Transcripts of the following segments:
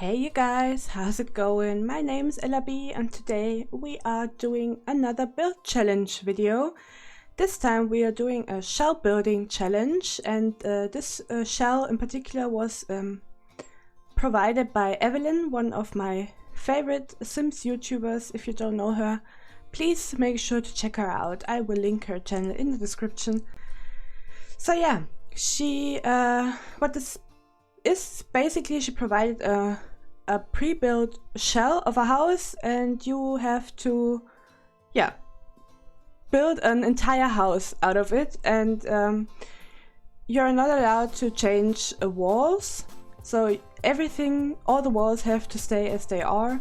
Hey you guys, how's it going? My name is LB and today we are doing another build challenge video. This time we are doing a shell building challenge, and this shell in particular was provided by Evelyn, one of my favorite Sims YouTubers. If you don't know her, please make sure to check her out. I will link her channel in the description. So yeah, she what this is basically, she provided a pre-built shell of a house, and you have to build an entire house out of it, and you're not allowed to change walls, so everything, all the walls have to stay as they are,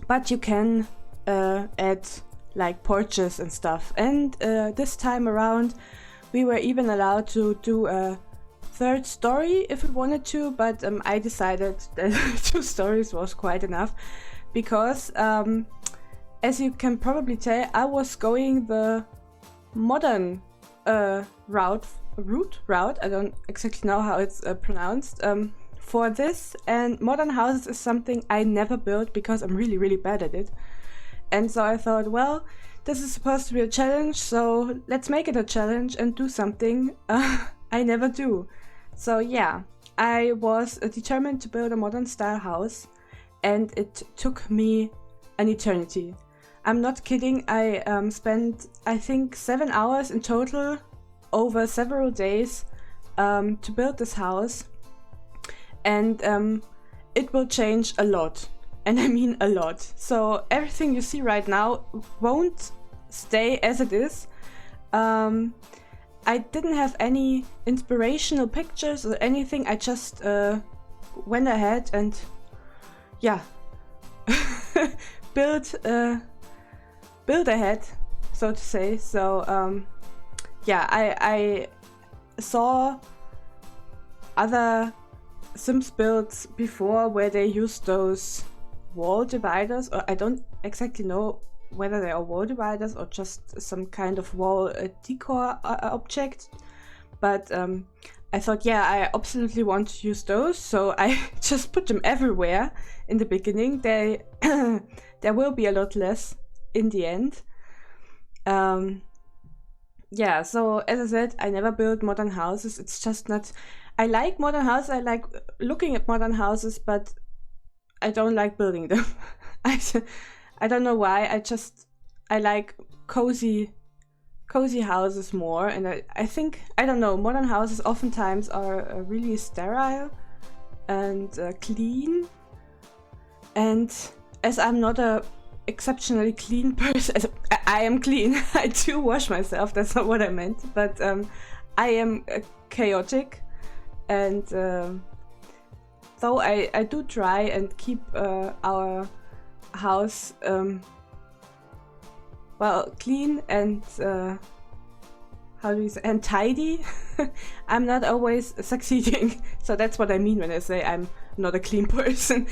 but you can add like porches and stuff. And this time around we were even allowed to do a third story if we wanted to, but I decided that 2 stories was quite enough, because as you can probably tell, I was going the modern route, I don't exactly know how it's pronounced, for this. And modern houses is something I never built because I'm really bad at it. And so I thought, well, this is supposed to be a challenge, so let's make it a challenge and do something I never do. So yeah, I was determined to build a modern style house, and it took me an eternity. I'm not kidding. I spent, I think, 7 hours in total over several days to build this house, and it will change a lot, and I mean a lot. So everything you see right now won't stay as it is. I didn't have any inspirational pictures or anything. I just went ahead and build ahead, so to say. So I saw other Sims builds before where they used those wall dividers, or I don't exactly know whether they are wall dividers or just some kind of wall decor object, but I thought, yeah, I absolutely want to use those, so I just put them everywhere in the beginning. There will be a lot less in the end. Yeah, so as I said, I never built modern houses. It's just not, I like modern houses, I like looking at modern houses, but I don't like building them. I don't know why. I like cozy houses more, and I think, I don't know, modern houses oftentimes are really sterile and clean, and as I'm not a exceptionally clean person, I am clean. I do wash myself, that's not what I meant, but I am chaotic, and though I do try and keep our house well, clean and how do you say, and tidy, I'm not always succeeding. So that's what I mean when I say I'm not a clean person.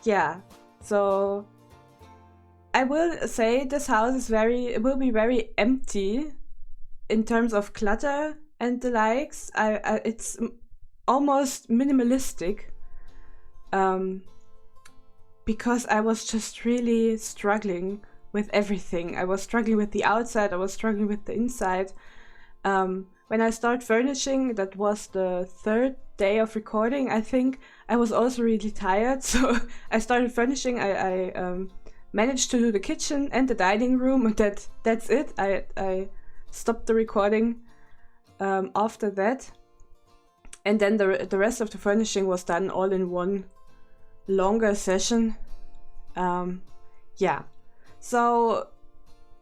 Yeah, so I will say this house will be very empty in terms of clutter and the likes. It's almost minimalistic, because I was just really struggling with everything. I was struggling with the outside, I was struggling with the inside. When I started furnishing, that was the 3rd day of recording, I think, I was also really tired, so I started furnishing. I managed to do the kitchen and the dining room, and that's it. I stopped the recording after that, and then the rest of the furnishing was done all in one longer session. Yeah, so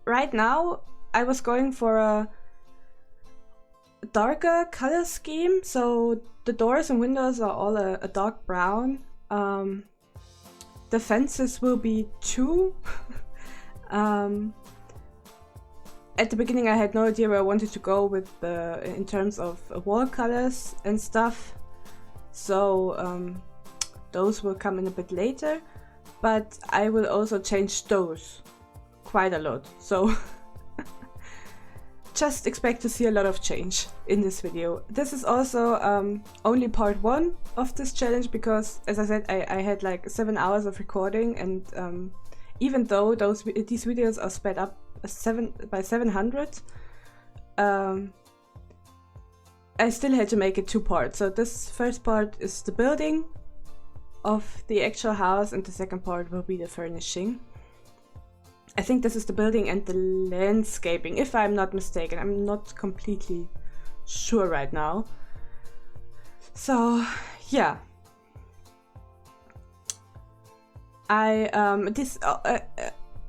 right now I was going for a darker color scheme, so the doors and windows are all a dark brown. The fences will be 2. At the beginning I had no idea where I wanted to go with in terms of wall colors and stuff, so those will come in a bit later, but I will also change those quite a lot. So just expect to see a lot of change in this video. This is also only part 1 of this challenge because, as I said, I had like 7 hours of recording, and even though these videos are sped up by 700, I still had to make it 2 parts. So this first part is the building of the actual house, and the second part will be the furnishing. I think this is the building and the landscaping, if I'm not mistaken. I'm not completely sure right now. So yeah,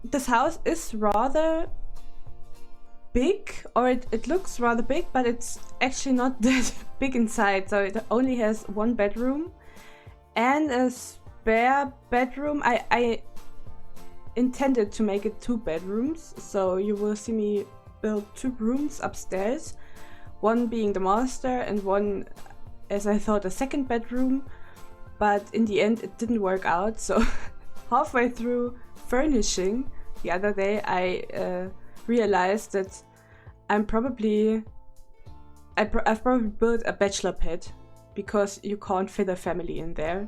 this house is rather big, or it looks rather big, but it's actually not that big inside. So it only has 1 bedroom and a spare bedroom. I intended to make it 2 bedrooms, so you will see me build 2 rooms upstairs, one being the master and one, as I thought, a second bedroom, but in the end it didn't work out. So halfway through furnishing the other day, I realized that I've probably built a bachelor pad, because you can't fit a family in there,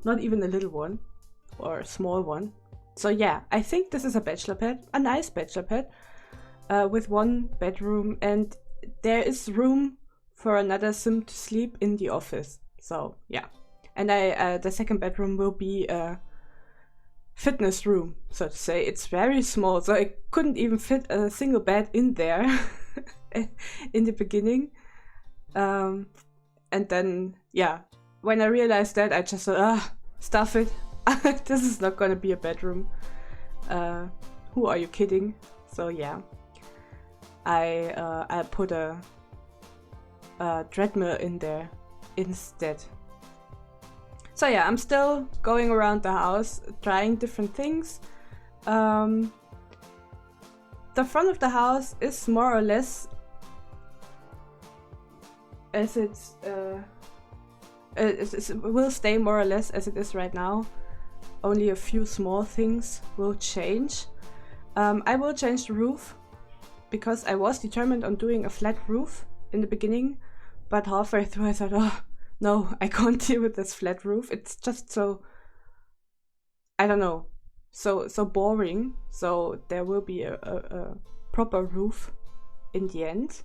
not even a little one or a small one. So yeah, I think this is a bachelor pad, a nice bachelor pad, with 1 bedroom, and there is room for another sim to sleep in the office. So yeah, and the second bedroom will be a fitness room, so to say. It's very small, so I couldn't even fit a single bed in there in the beginning. And then yeah, when I realized that, I just thought, stuff it. This is not gonna be a bedroom. Who are you kidding? So yeah, I put a treadmill in there instead. So yeah, I'm still going around the house, trying different things. The front of the house is more or less as it will stay more or less as it is right now. Only a few small things will change. I will change the roof, because I was determined on doing a flat roof in the beginning, but halfway through I thought, oh no, I can't deal with this flat roof. It's just so, I don't know, so boring. So there will be a proper roof in the end.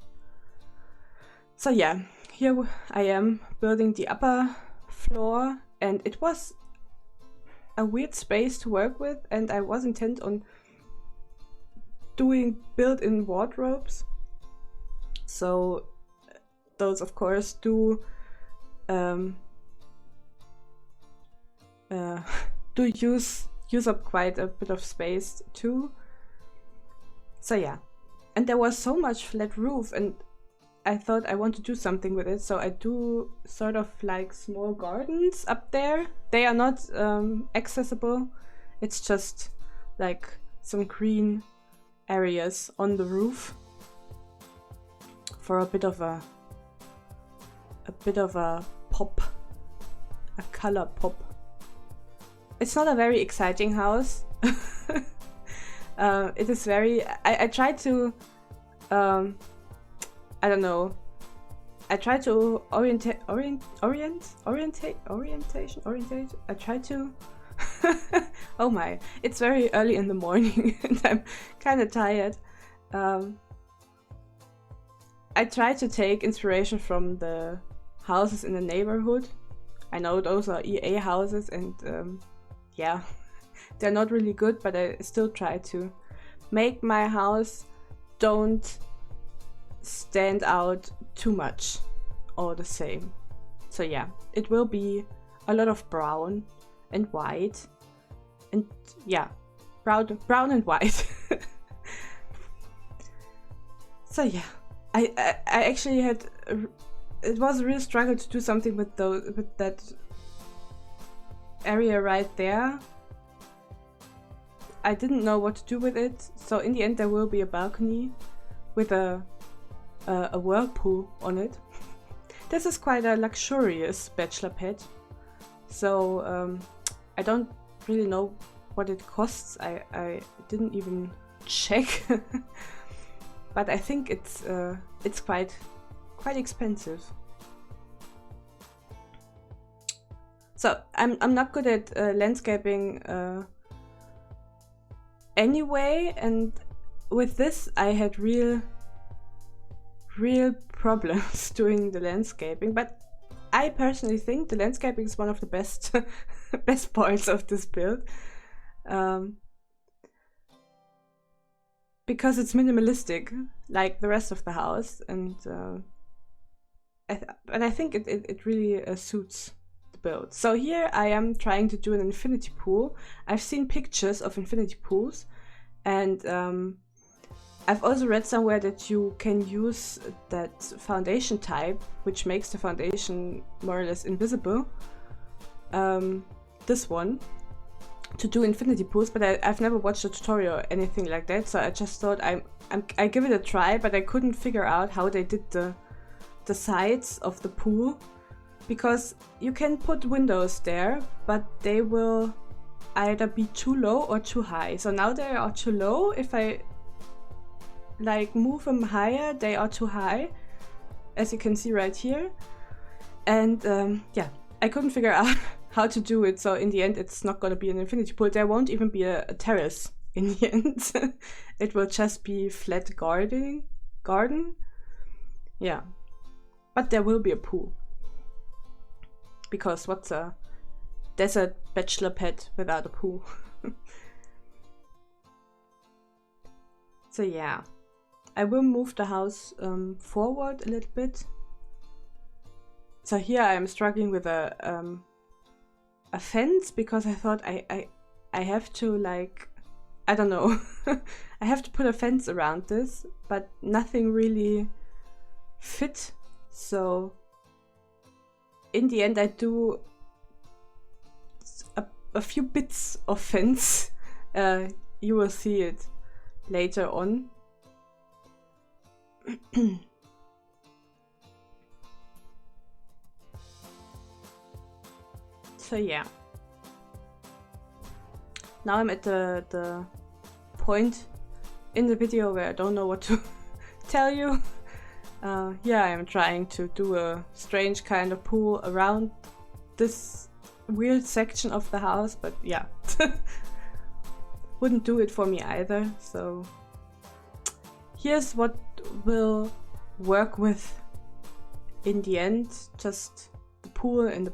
So yeah, here I am building the upper floor, and it was a weird space to work with, and I was intent on doing built-in wardrobes. So those of course do use up quite a bit of space too. So yeah, and there was so much flat roof, and I thought I want to do something with it, so I do sort of like small gardens up there. They are not accessible, it's just like some green areas on the roof for a bit of a pop, a color pop. It's not a very exciting house. It is very, I try to I don't know. I try to orientate. I try to. Oh my! It's very early in the morning, and I'm kind of tired. I try to take inspiration from the houses in the neighborhood. I know those are EA houses, and yeah, they're not really good, but I still try to make my house don't stand out too much all the same. So yeah, it will be a lot of brown and white, and yeah, brown and white. So yeah, I actually had it was a real struggle to do something with that area right there. I didn't know what to do with it, so in the end there will be a balcony with a whirlpool on it. This is quite a luxurious bachelor pad, so I don't really know what it costs. I didn't even check. but I think it's quite expensive. So I'm not good at landscaping anyway, and with this I had real problems doing the landscaping, but I personally think the landscaping is one of the best best parts of this build, because it's minimalistic like the rest of the house, and I think it really suits the build. So here I am trying to do an infinity pool. I've seen pictures of infinity pools, and I've also read somewhere that you can use that foundation type, which makes the foundation more or less invisible, this one, to do infinity pools, but I've never watched a tutorial or anything like that, so I just thought I give it a try, but I couldn't figure out how they did the sides of the pool, because you can put windows there, but they will either be too low or too high. So now they are too low. If I like move them higher, they are too high, as you can see right here. And yeah, I couldn't figure out how to do it, so in the end it's not gonna be an infinity pool. There won't even be a terrace in the end. It will just be flat garden. Yeah, but there will be a pool, because what's a desert bachelor pad without a pool? So yeah, I will move the house forward a little bit. So here I am struggling with a fence, because I thought I have to, like, I don't know, I have to put a fence around this, but nothing really fit. So in the end I do a few bits of fence. You will see it later on. So yeah, now I'm at the point in the video where I don't know what to tell you. Yeah, I'm trying to do a strange kind of pool around this weird section of the house, but yeah, wouldn't do it for me either. So here's what we'll work with in the end, just the pool in the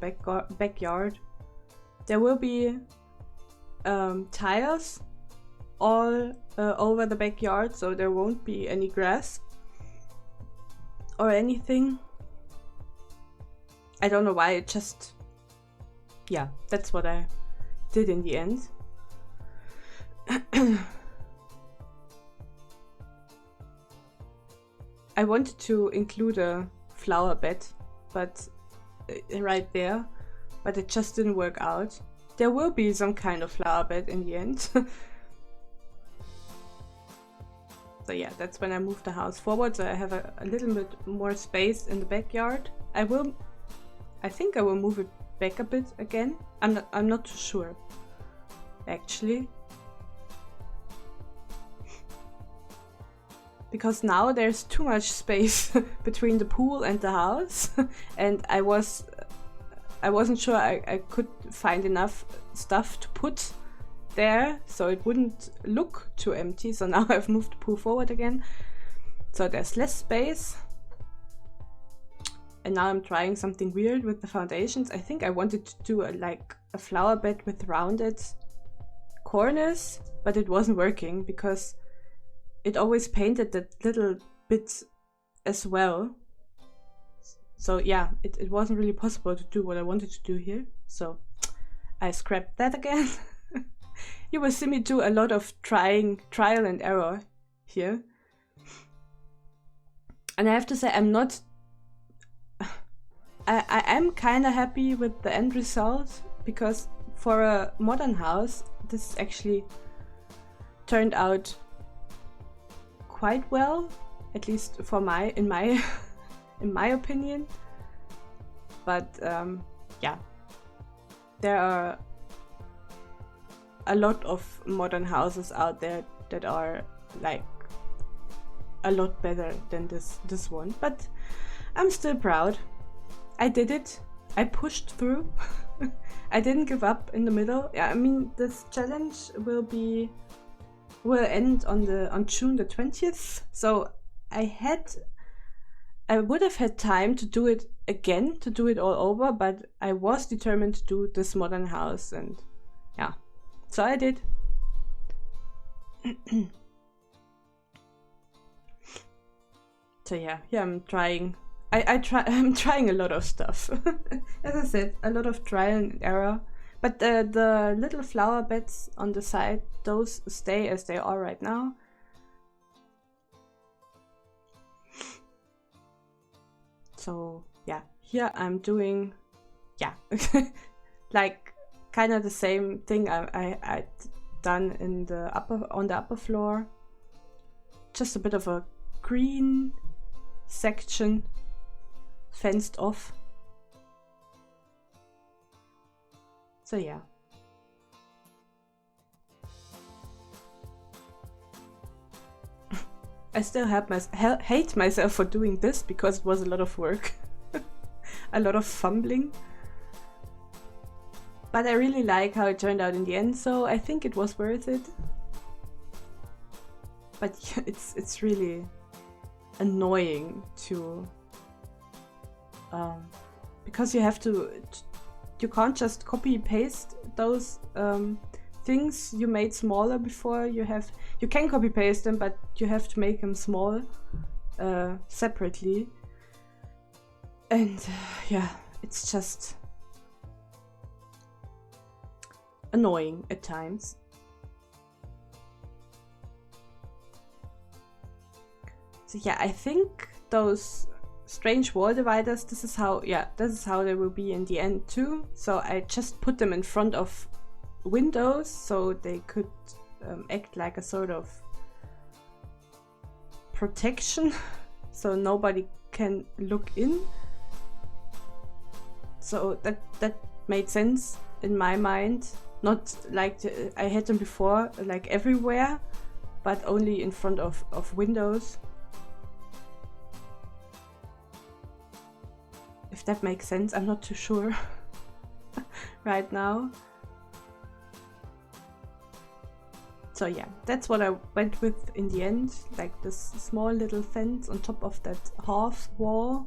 backyard. There will be tiles all over the backyard, so there won't be any grass or anything. I don't know why, it just, yeah, that's what I did in the end. I wanted to include a flower bed, but right there, but it just didn't work out. There will be some kind of flower bed in the end. So yeah, that's when I moved the house forward, so I have a little bit more space in the backyard. I think I will move it back a bit again. I'm not too sure, actually. Because now there's too much space between the pool and the house, and I wasn't sure I could find enough stuff to put there, so it wouldn't look too empty. So now I've moved the pool forward again, so there's less space. And now I'm trying something weird with the foundations. I think I wanted to do like a flower bed with rounded corners, but it wasn't working because it always painted that little bit as well. So yeah, it wasn't really possible to do what I wanted to do here. So I scrapped that again. You will see me do a lot of trial and error here. And I have to say, I am kind of happy with the end result, because for a modern house, this actually turned out quite well, at least for in my opinion. But yeah, there are a lot of modern houses out there that are like a lot better than this one, but I'm still proud. I did it. I pushed through. I didn't give up in the middle. Yeah, I mean, this challenge will end on June the 20th. So I would have had time to do it again, to do it all over, but I was determined to do this modern house, and yeah, so I did. So yeah, I'm trying. I'm trying a lot of stuff. As I said, a lot of trial and error. But the little flower beds on the side, those stay as they are right now. So yeah, here I'm doing, like kind of the same thing I done in on the upper floor. Just a bit of a green section fenced off. So yeah. I still hate myself for doing this because it was a lot of work. A lot of fumbling. But I really like how it turned out in the end, so I think it was worth it. But yeah, it's really annoying to because you can't just copy paste those things you made smaller before. You can copy paste them, but you have to make them small separately. And yeah, it's just annoying at times. So yeah, I think those strange wall dividers, this is how they will be in the end too. So I just put them in front of windows so they could act like a sort of protection, so nobody can look in. So that made sense in my mind. Not like I had them before, like everywhere, but only in front of windows. If that makes sense, I'm not too sure right now. So yeah, that's what I went with in the end, like this small little fence on top of that half wall.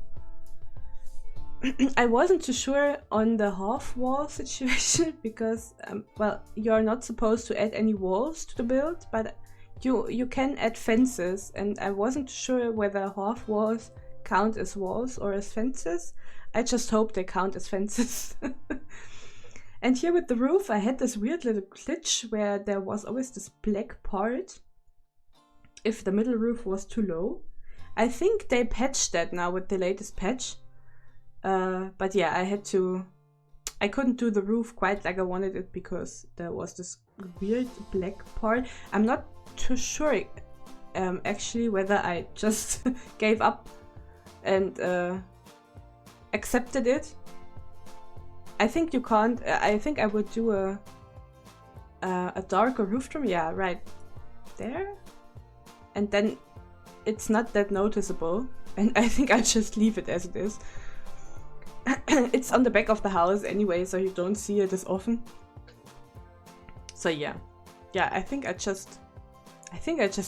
I wasn't too sure on the half wall situation because, well, you're not supposed to add any walls to the build, but you can add fences, and I wasn't sure whether half walls count as walls or as fences. I just hope they count as fences. And here with the roof, I had this weird little glitch where there was always this black part if the middle roof was too low. I think they patched that now with the latest patch. But yeah, I couldn't do the roof quite like I wanted it because there was this weird black part. I'm not too sure actually whether I just gave up and accepted it. I think you can't. I think I would do a darker roof trim. Yeah, right there, and then it's not that noticeable. And I think I'll just leave it as it is. It's on the back of the house anyway, so you don't see it as often. So yeah, I think I just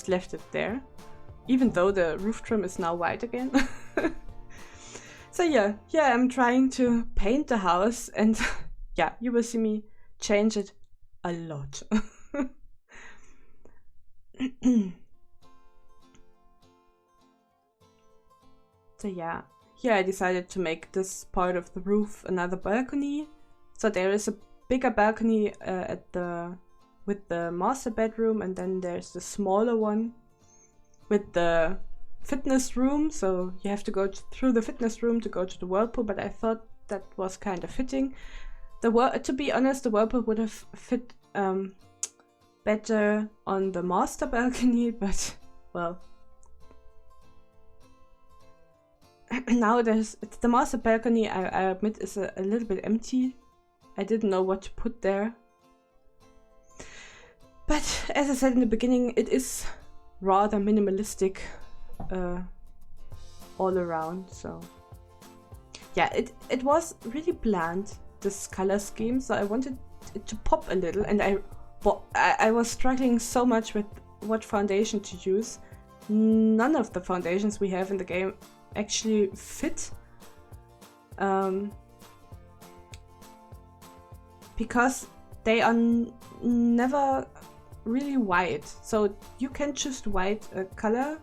left it there, even though the roof trim is now white again. So yeah, I'm trying to paint the house, and yeah, you will see me change it a lot. So yeah, here I decided to make this part of the roof another balcony. So there is a bigger balcony with the master bedroom, and then there's the smaller one with the fitness room. So you have to go through the fitness room to go to the whirlpool, but I thought that was kind of fitting. To be honest, the whirlpool would have fit better on the master balcony, but well. Now the master balcony, I admit, is a little bit empty. I didn't know what to put there. But as I said in the beginning, it is rather minimalistic all around. So yeah, it was really bland, this color scheme, so I wanted it to pop a little, and I was struggling so much with what foundation to use. None of the foundations we have in the game actually fit, because they are never really white. So you can choose white color,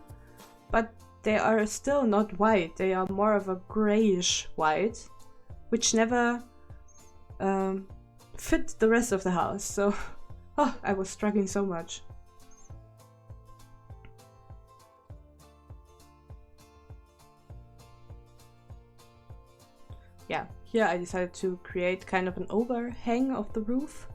but they are still not white. They are more of a grayish white, which never fit the rest of the house. So I was struggling so much. Yeah, here I decided to create kind of an overhang of the roof.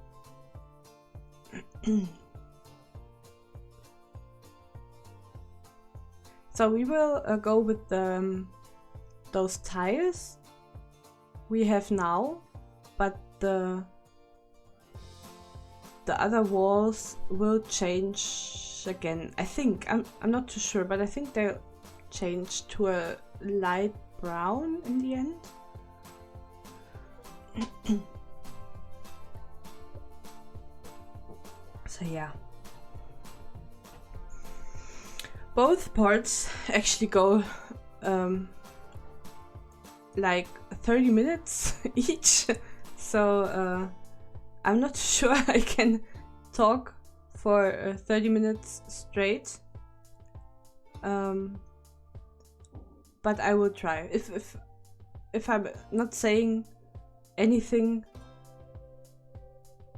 So we will go with those tiles we have now, but the other walls will change again. I think I'm not too sure, but I think they'll change to a light brown in the end. So yeah, both parts actually go like 30 minutes each, so I'm not sure I can talk for 30 minutes straight, but I will try. If I'm not saying anything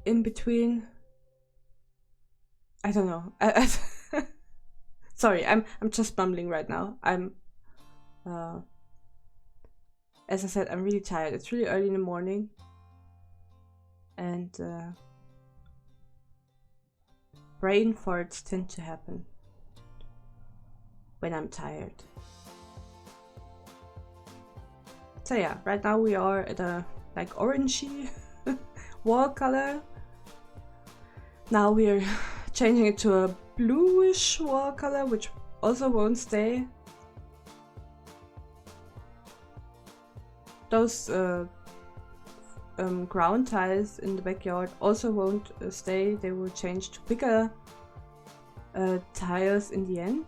in between, I don't know. Sorry, I'm just mumbling right now. As I said, I'm really tired. It's really early in the morning, and brain farts tend to happen when I'm tired. So yeah, right now we are at a like orangey wall color. Now we're changing it to a bluish wall color, which also won't stay. Those ground tiles in the backyard also won't stay. They will change to bigger tiles in the end.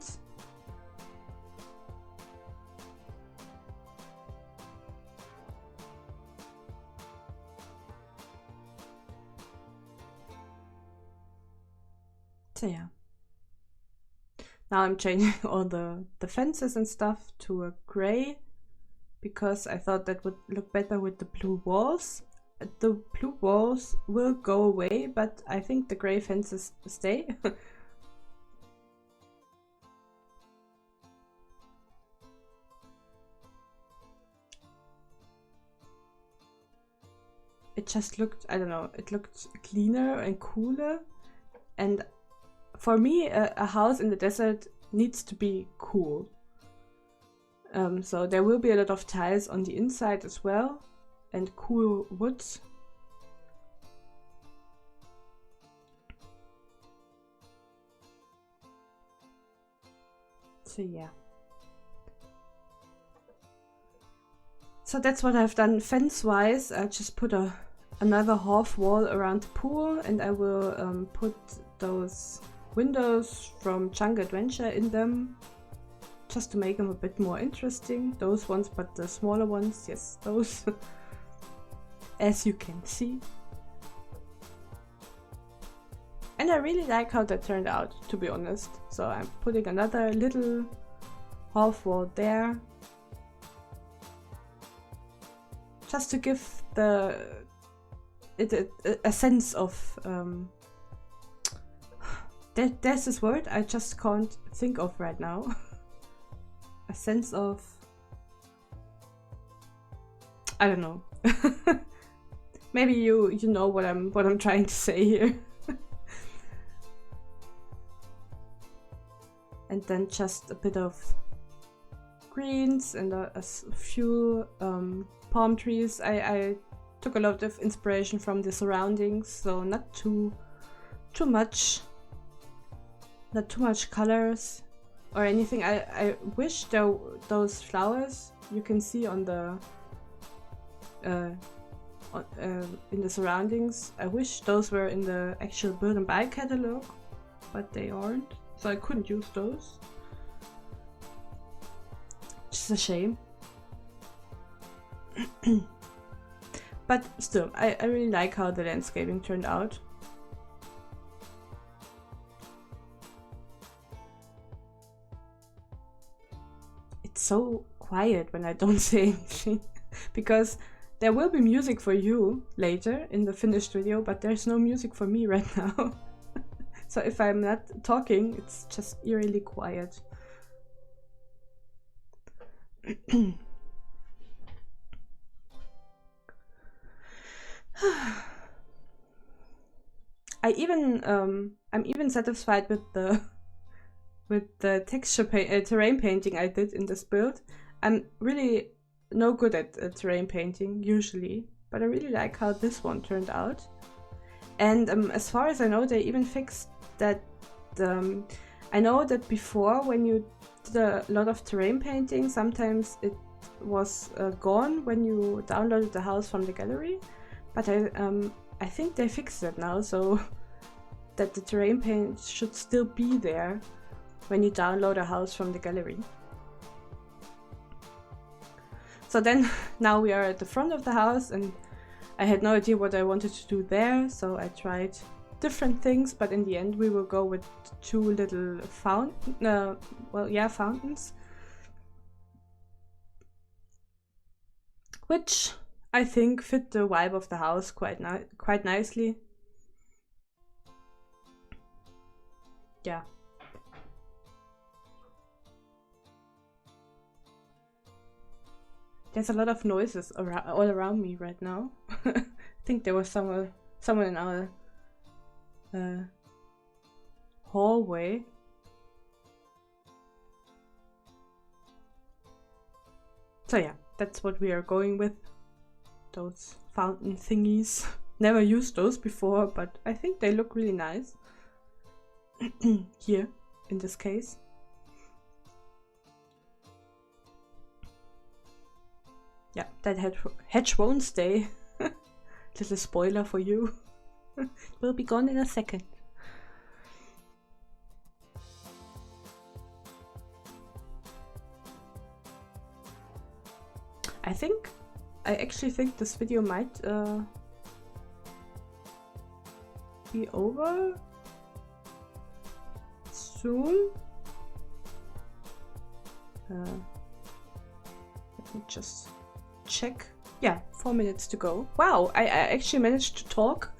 So yeah. Now I'm changing all the fences and stuff to a gray, because I thought that would look better with the blue walls. The blue walls will go away, but I think the gray fences stay. It just looked, I don't know, it looked cleaner and cooler. And for me, a house in the desert needs to be cool. So there will be a lot of tiles on the inside as well, and cool woods. So yeah. So that's what I've done fence-wise. I just put another half wall around the pool, and I will put those windows from Chunk Adventure in them, just to make them a bit more interesting. Those ones, but the smaller ones, yes, those. As you can see. And I really like how that turned out, to be honest. So I'm putting another little half wall there, just to give it a sense of there's this word I just can't think of right now. A sense of, I don't know. Maybe you know what I'm trying to say here. And then just a bit of greens and a few palm trees. I took a lot of inspiration from the surroundings, so not too much colors. or anything. I wish those flowers you can see on the in the surroundings, I wish those were in the actual Build and Buy catalog, but they aren't, so I couldn't use those. Which is a shame. But still, I really like how the landscaping turned out. It's so quiet when I don't say anything, because there will be music for you later in the finished video, but there's no music for me right now. So if I'm not talking, it's just eerily quiet. I'm even satisfied with the texture terrain painting I did in this build. I'm really no good at terrain painting usually, but I really like how this one turned out. And as far as I know, they even fixed that. I know that before, when you did a lot of terrain painting, sometimes it was gone when you downloaded the house from the gallery, but I think they fixed it now, so that the terrain paint should still be there when you download a house from the gallery. So then, now we are at the front of the house, and I had no idea what I wanted to do there, so I tried different things, but in the end we will go with two little fountains, which I think fit the vibe of the house quite nicely. Yeah. There's a lot of noises all around me right now. I think there was someone in our hallway. So yeah, that's what we are going with. Those fountain thingies. Never used those before, but I think they look really nice. Here, in this case. Yeah, that hedge won't stay. Little spoiler for you. It will be gone in a second. I actually think this video might be over soon. Let me just check. Yeah, 4 minutes to go. Wow, I actually managed to talk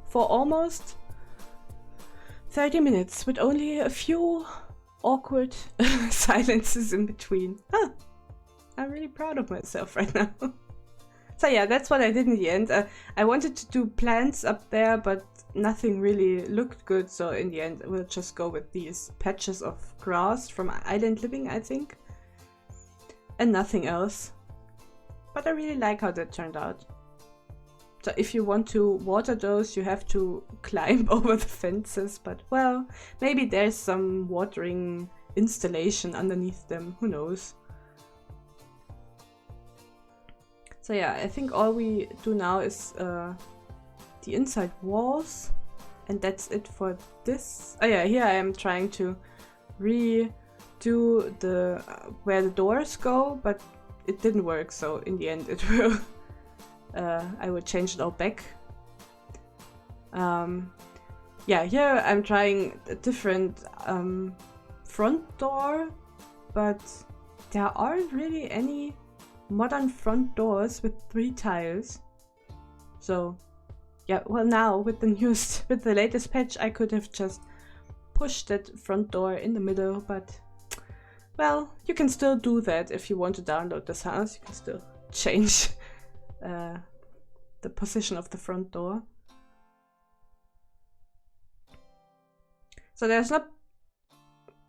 for almost 30 minutes with only a few awkward silences in between. Huh. I'm really proud of myself right now. So yeah, that's what I did in the end. I wanted to do plants up there, but nothing really looked good, so in the end we'll just go with these patches of grass from Island Living, I think. And nothing else. But I really like how that turned out. So if you want to water those, you have to climb over the fences, but well, maybe there's some watering installation underneath them, who knows. So yeah, I think all we do now is the inside walls, and that's it for this. Oh yeah, here I am trying to redo the where the doors go, but it didn't work, so in the end it will I will change it all back. Yeah, here I'm trying a different front door, but there aren't really any modern front doors with 3 tiles. So yeah, well, now with the latest patch I could have just pushed that front door in the middle, but well, you can still do that if you want to download this house. You can still change the position of the front door. So there's not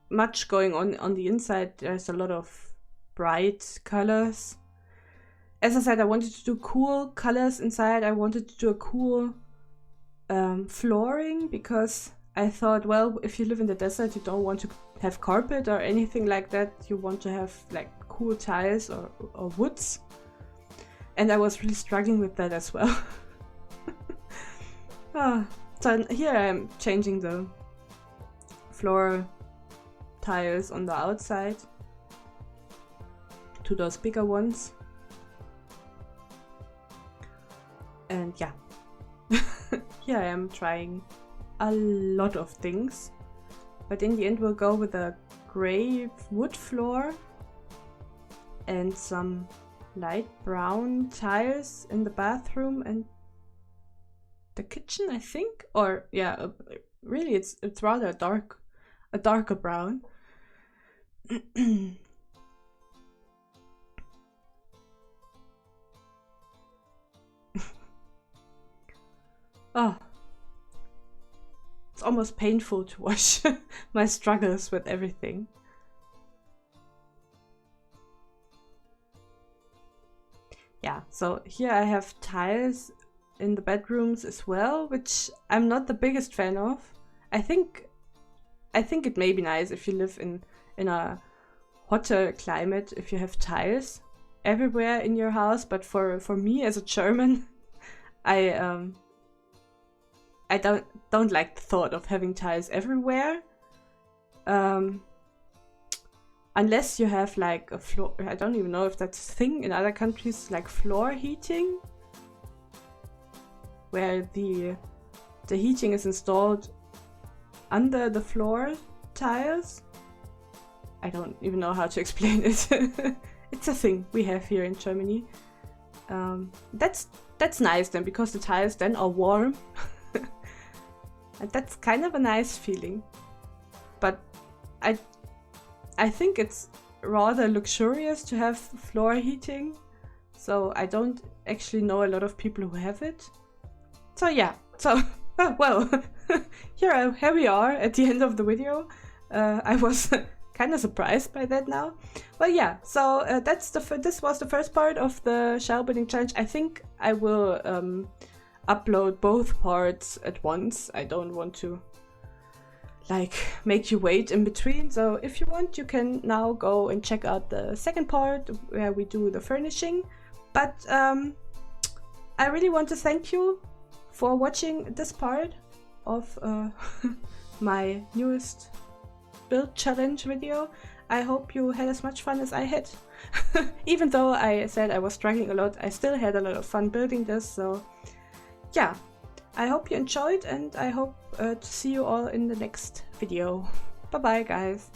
much going on the inside. There's a lot of bright colors. As I said, I wanted to do cool colors inside. I wanted to do a cool flooring, because I thought, well, if you live in the desert, you don't want to have carpet or anything like that. You want to have like cool tiles or woods. And I was really struggling with that as well. So here I am changing the floor tiles on the outside to those bigger ones. And yeah, here I am trying a lot of things, but in the end we'll go with a grey wood floor and some light brown tiles in the bathroom and the kitchen, I think. Or yeah, really it's rather a darker brown. Oh, it's almost painful to watch my struggles with everything. Yeah, so here I have tiles in the bedrooms as well, which I'm not the biggest fan of. I think it may be nice if you live in a hotter climate, if you have tiles everywhere in your house, but for me as a German, I don't like the thought of having tiles everywhere. Unless you have like a floor, I don't even know if that's a thing in other countries, like floor heating, where the heating is installed under the floor tiles. I don't even know how to explain it. It's a thing we have here in Germany. That's nice then, because the tiles then are warm. And that's kind of a nice feeling. But I think it's rather luxurious to have floor heating. So I don't actually know a lot of people who have it. So yeah, so well, here we are at the end of the video. I was kind of surprised by that now. Well, yeah, so this was the first part of the shell building challenge. I think I will upload both parts at once. I don't want to like make you wait in between. So if you want, you can now go and check out the second part where we do the furnishing. But I really want to thank you for watching this part of my newest build challenge video. I hope you had as much fun as I had. Even though I said I was struggling a lot, I still had a lot of fun building this. So yeah, I hope you enjoyed, and I hope to see you all in the next video. Bye bye, guys.